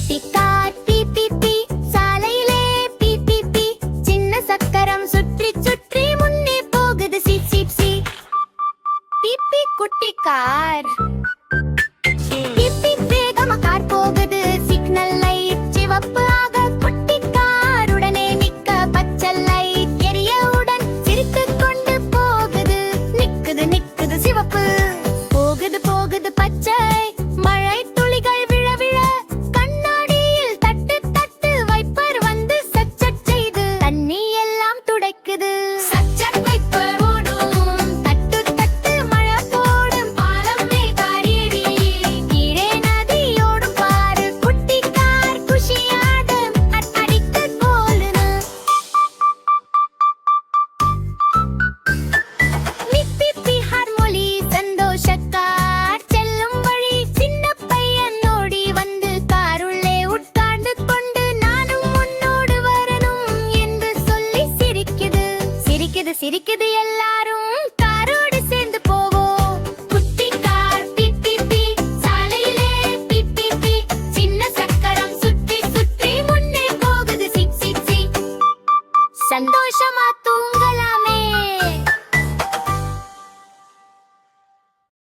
குட்டி கார் பீ பீ பீ, சாலையிலே பீ பீ பீ, சின்ன சக்கரம் சுற்றி சுற்றி முன்னே போகுது சி சி சி. பீ பீ குட்டி கார், பீ பீ வேகமா கார் போகுது, சிக்னல் லைட் சிவப்பு ஆக குட்டி கார் உடனே நிக்க பச்சை லைட் எரியவுடன் சிரித்துக் கொண்டு போகுது. நிக்குது நிக்குது சிவப்பு, போகுது போகுது பச்சை, மழை துளிகள் விழ விழ கண்ணாடியில் தட்டு தட்டு வைப்பர் வந்து சச்சட் செய்து தண்ணி எல்லாம் துடைக்குது. சச்சட் வைப்பர் ஓடும், தட்டு தட்டு மழை போடும், பாலம் மேல் கார் ஏறி கீழே நதியோடும் பாரு. குட்டி கார் குஷியாக அடித்து போலுது. மிப்பி ஹார்மோனி சந்தோஷக்கார் செல்லும் வழி சின்ன பையன் ஓடி வந்து காருள்ளே உட்கார்ந்து கொண்டு நானும் உன்னோடு வரணும் என்று சொல்லி சிரிக்குது. சிரிக்குது சிரிக்குது எல்லாரும் காரோடு சேர்ந்து போவோம். குட்டி கார் பீ பீ பீ, சாலையிலே பீ பீ பீ, சின்ன சக்கரம் சுற்றி சுற்றி முன்னே போகுது சி சி சி. சந்தோஷமா